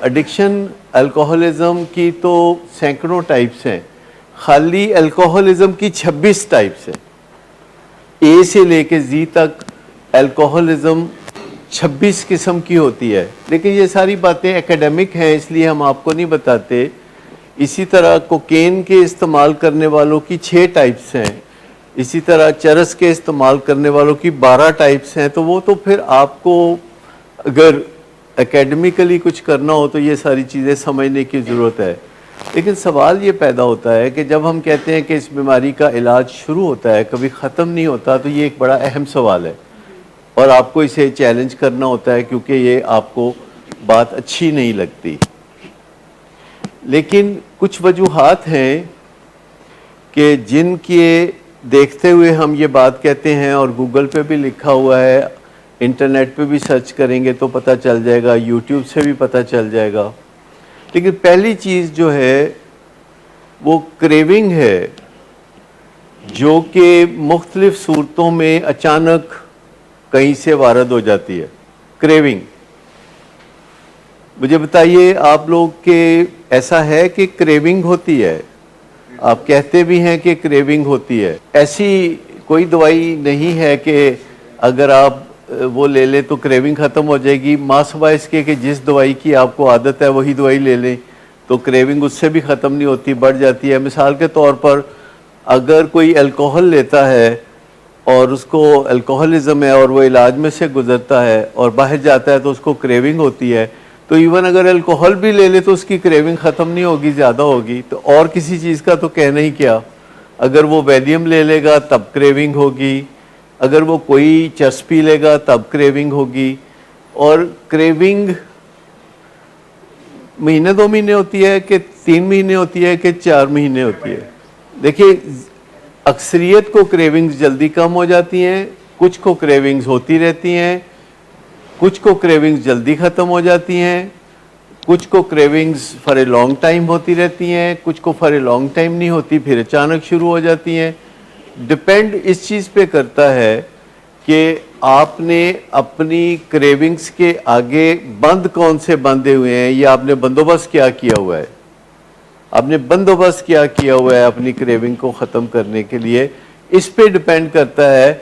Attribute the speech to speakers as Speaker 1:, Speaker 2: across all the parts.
Speaker 1: Addiction alcoholism की तो सैकड़ों टाइप्स हैं, खाली अल्कोहलिज्म की 26 टाइप्स हैं। ए से लेके जी तक अल्कोहलिज्म 26 किस्म की होती है, लेकिन ये सारी बातें एकेडमिक हैं इसलिए हम आपको नहीं बताते। इसी तरह कोकेन के इस्तेमाल करने वालों की 6 टाइप्स हैं, इसी तरह चरस के इस्तेमाल करने वालों की 12 टाइप्स हैं। तो वो तो फिर आपको अगर एकेडमिकली कुछ करना हो तो ये सारी चीज़ें समझने की ज़रूरत है। लेकिन सवाल ये पैदा होता है कि जब हम कहते हैं कि इस बीमारी का इलाज शुरू होता है, कभी ख़त्म नहीं होता, तो ये एक बड़ा अहम सवाल है और आपको इसे चैलेंज करना होता है क्योंकि ये आपको बात अच्छी नहीं लगती। लेकिन कुछ वजूहात हैं कि जिनके देखते हुए हम ये बात कहते हैं, और गूगल पे भी लिखा हुआ है, इंटरनेट पे भी सर्च करेंगे तो पता चल जाएगा, यूट्यूब से भी पता चल जाएगा। लेकिन पहली चीज़ जो है वो क्रेविंग है, जो कि मुख्तलिफ सूरतों में अचानक कहीं से वारद हो जाती है। क्रेविंग, मुझे बताइए आप लोग के ऐसा है कि क्रेविंग होती है? आप कहते भी हैं कि क्रेविंग होती है। ऐसी कोई दवाई नहीं है कि अगर आप वो ले लें तो क्रेविंग ख़त्म हो जाएगी, मासवा इसके कि जिस दवाई की आपको आदत है वही दवाई ले लें तो क्रेविंग उससे भी ख़त्म नहीं होती, बढ़ जाती है। मिसाल के तौर पर अगर कोई अल्कोहल लेता है और उसको अल्कोहलिज्म है और वो इलाज में से गुजरता है और बाहर जाता है तो उसको क्रेविंग होती है, तो इवन अगर अल्कोहल भी ले ले तो उसकी क्रेविंग ख़त्म नहीं होगी, ज़्यादा होगी। तो और किसी चीज़ का तो कहना ही क्या। अगर वो वैलियम ले लेगा तब क्रेविंग होगी, अगर वो कोई चरस पी लेगा तब क्रेविंग होगी। और क्रेविंग महीने 2 महीने होती है कि 3 महीने होती है कि 4 महीने होती है? देखिए, अक्सरियत को क्रेविंग्स जल्दी कम हो जाती हैं, कुछ को क्रेविंग्स होती रहती हैं, कुछ को क्रेविंग्स जल्दी ख़त्म हो जाती हैं, कुछ को cravings for a long time होती रहती हैं, कुछ को फॉर ए लॉन्ग टाइम नहीं होती, फिर अचानक शुरू हो जाती हैं। डिपेंड इस चीज़ पे करता है कि आपने अपनी क्रेविंग्स के आगे बंद कौन से बांधे हुए हैं, या आपने बंदोबस्त क्या किया हुआ है। आपने बंदोबस्त क्या किया हुआ है अपनी क्रेविंग को ख़त्म करने के लिए, इस पे डिपेंड करता है।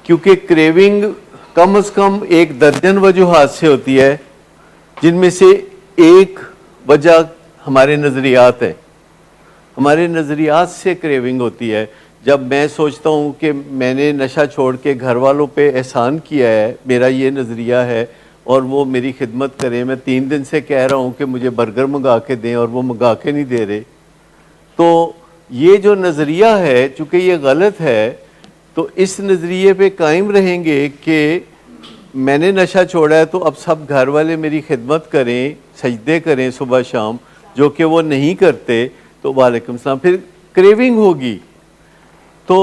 Speaker 1: क्योंकि क्रेविंग कम से कम 1 दर्जन वजूहात से होती है, जिनमें से एक वजह हमारे नज़रियात हैं। हमारे नज़रियात से क्रेविंग होती है। जब मैं सोचता हूँ कि मैंने नशा छोड़ के घर वालों पे एहसान किया है, मेरा ये नज़रिया है, और वो मेरी खिदमत करें, मैं 3 दिन से कह रहा हूँ कि मुझे बर्गर मंगा के दें और वो मंगा के नहीं दे रहे, तो ये जो नज़रिया है चूँकि ये गलत है, तो इस नज़रिए पे कायम रहेंगे कि मैंने नशा छोड़ा है तो अब सब घर वाले मेरी खिदमत करें, सजदे करें सुबह शाम, जो कि वो नहीं करते, तो वालेकुम सलाम, फिर क्रेविंग होगी। तो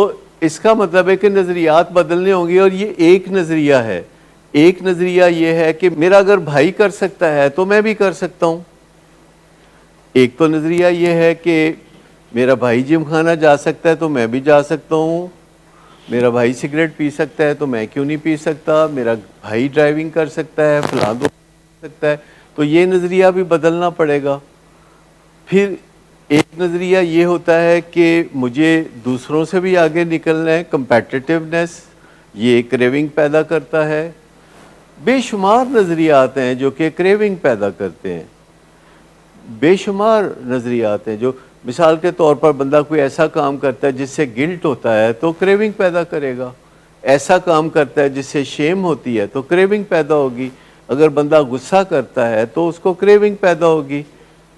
Speaker 1: इसका मतलब है कि नज़रियात बदलने होंगे। और ये एक नज़रिया है। एक नज़रिया ये है कि मेरा अगर भाई कर सकता है तो मैं भी कर सकता हूँ। एक तो नज़रिया ये है कि मेरा भाई जिम खाना जा सकता है तो मैं भी जा सकता हूँ, मेरा भाई सिगरेट पी सकता है तो मैं क्यों नहीं पी सकता, मेरा भाई ड्राइविंग कर सकता है, फलां दो सकता है, तो ये नज़रिया भी बदलना पड़ेगा। फिर एक नज़रिया ये होता है कि मुझे दूसरों से भी आगे निकलना है, कंपेटिटिवनेस, ये क्रेविंग पैदा करता है। बेशुमार नज़रियात हैं जो कि क्रेविंग पैदा करते हैं, बेशुमार नज़रियात हैं। जो मिसाल के तौर पर बंदा कोई ऐसा काम करता है जिससे गिल्ट होता है तो क्रेविंग पैदा करेगा, ऐसा काम करता है जिससे शेम होती है तो क्रेविंग पैदा होगी। अगर बंदा गुस्सा करता है तो उसको क्रेविंग पैदा होगी,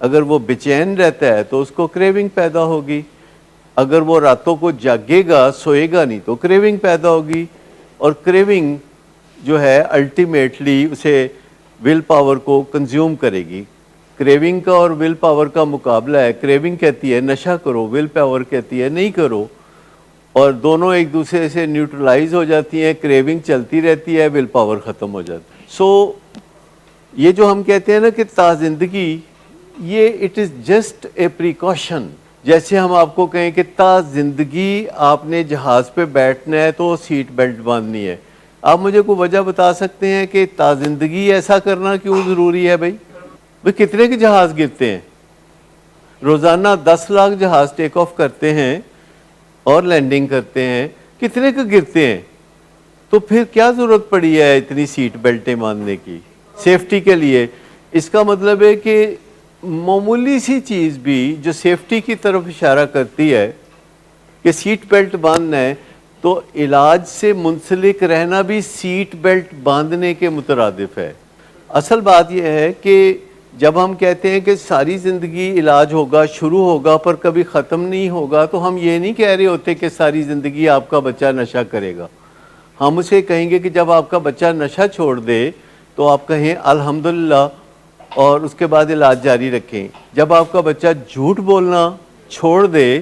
Speaker 1: अगर वो बेचैन रहता है तो उसको क्रेविंग पैदा होगी, अगर वो रातों को जागेगा सोएगा नहीं तो क्रेविंग पैदा होगी। और क्रेविंग जो है अल्टीमेटली उसे विल पावर को कंज्यूम करेगी। क्रेविंग का और विल पावर का मुकाबला है। क्रेविंग कहती है नशा करो, विल पावर कहती है नहीं करो, और दोनों एक दूसरे से न्यूट्रलाइज हो जाती हैं। क्रेविंग चलती रहती है, विल पावर ख़त्म हो जाती है। सो ये जो हम कहते हैं ना कि ताज़िंदगी, ये it is just a precaution. जैसे हम आपको कहें कि ताज़िंदगी आपने जहाज़ पे बैठना है तो सीट बेल्ट बांधनी है। आप मुझे कोई वजह बता सकते हैं कि ताज़िंदगी ऐसा करना क्यों ज़रूरी है भाई? وہ کتنے کے جہاز گرتے ہیں؟ روزانہ 10 لاکھ جہاز ٹیک آف کرتے ہیں اور لینڈنگ کرتے ہیں، کتنے کے گرتے ہیں؟ تو پھر کیا ضرورت پڑی ہے اتنی سیٹ بیلٹیں باندھنے کی سیفٹی کے لیے؟ اس کا مطلب ہے کہ معمولی سی چیز بھی جو سیفٹی کی طرف اشارہ کرتی ہے کہ سیٹ بیلٹ باندھنا ہے، تو علاج سے منسلک رہنا بھی سیٹ بیلٹ باندھنے کے مترادف ہے۔ اصل بات یہ ہے کہ جب ہم کہتے ہیں کہ ساری زندگی علاج ہوگا، شروع ہوگا پر کبھی ختم نہیں ہوگا، تو ہم یہ نہیں کہہ رہے ہوتے کہ ساری زندگی آپ کا بچہ نشہ کرے گا۔ ہم اسے کہیں گے کہ جب آپ کا بچہ نشہ چھوڑ دے تو آپ کہیں الحمدللہ اور اس کے بعد علاج جاری رکھیں۔ جب آپ کا بچہ جھوٹ بولنا چھوڑ دے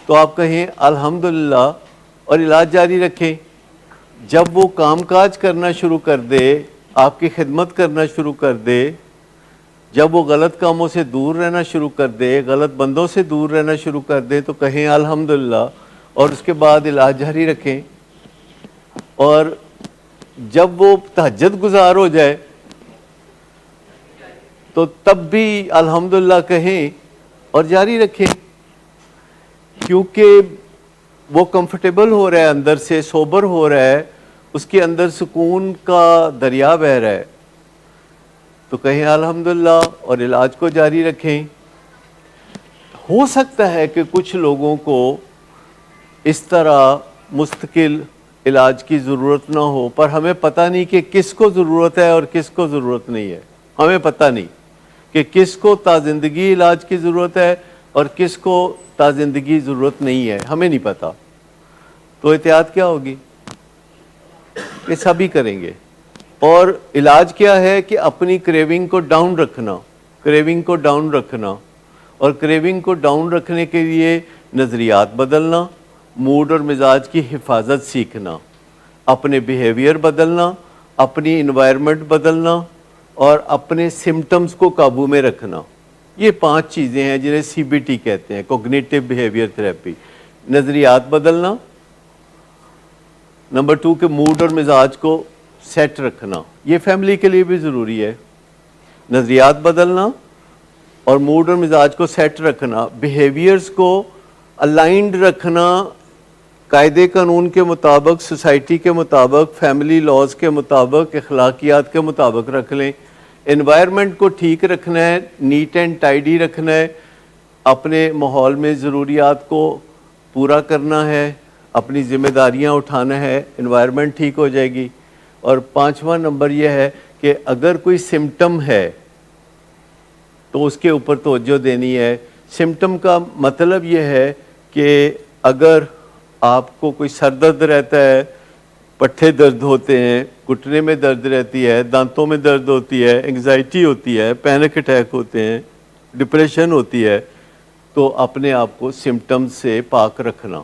Speaker 1: تو آپ کہیں الحمدللہ اور علاج جاری رکھیں۔ جب وہ کام کاج کرنا شروع کر دے، آپ کی خدمت کرنا شروع کر دے، جب وہ غلط کاموں سے دور رہنا شروع کر دے، غلط بندوں سے دور رہنا شروع کر دے، تو کہیں الحمدللہ اور اس کے بعد علاج جاری رکھیں۔ اور جب وہ تہجد گزار ہو جائے تو تب بھی الحمدللہ کہیں اور جاری رکھیں، کیونکہ وہ کمفرٹیبل ہو رہا ہے، اندر سے سوبر ہو رہا ہے، اس کے اندر سکون کا دریا بہہ رہا ہے، تو کہیں الحمدللہ اور علاج کو جاری رکھیں۔ ہو سکتا ہے کہ کچھ لوگوں کو اس طرح مستقل علاج کی ضرورت نہ ہو، پر ہمیں پتہ نہیں کہ کس کو ضرورت ہے اور کس کو ضرورت نہیں ہے۔ ہمیں پتہ نہیں کہ کس کو تا زندگی علاج کی ضرورت ہے اور کس کو تا زندگی ضرورت نہیں ہے، ہمیں نہیں پتہ۔ تو احتیاط کیا ہوگی؟ یہ سبھی کریں گے۔ اور علاج کیا ہے کہ اپنی کریونگ کو ڈاؤن رکھنا، کریونگ کو ڈاؤن رکھنا، اور کریونگ کو ڈاؤن رکھنے کے لیے نظریات بدلنا، موڈ اور مزاج کی حفاظت سیکھنا، اپنے بیہیویئر بدلنا، اپنی انوائرمنٹ بدلنا اور اپنے سمٹمز کو قابو میں رکھنا۔ یہ 5 چیزیں ہیں جنہیں CBT کہتے ہیں، کوگنیٹو بیہیویئر تھراپی۔ نظریات بدلنا، نمبر 2 کہ موڈ اور مزاج کو سیٹ رکھنا، یہ فیملی کے لیے بھی ضروری ہے۔ نظریات بدلنا اور موڈ اور مزاج کو سیٹ رکھنا، بیہیویئرز کو الائنڈ رکھنا، قاعدے قانون کے مطابق، سوسائٹی کے مطابق، فیملی لاز کے مطابق، اخلاقیات کے مطابق رکھ لیں۔ انوائرمنٹ کو ٹھیک رکھنا ہے، نیٹ اینڈ ٹائڈی رکھنا ہے، اپنے ماحول میں ضروریات کو پورا کرنا ہے، اپنی ذمہ داریاں اٹھانا ہے، انوائرمنٹ ٹھیک ہو جائے گی۔ اور 5واں نمبر یہ ہے کہ اگر کوئی سمٹم ہے تو اس کے اوپر توجہ دینی ہے۔ سمٹم کا مطلب یہ ہے کہ اگر آپ کو کوئی سر درد رہتا ہے، پٹھے درد ہوتے ہیں، گھٹنے میں درد رہتی ہے، دانتوں میں درد ہوتی ہے، انگزائٹی ہوتی ہے، پینک اٹیک ہوتے ہیں، ڈپریشن ہوتی ہے، تو اپنے آپ کو سمٹم سے پاک رکھنا۔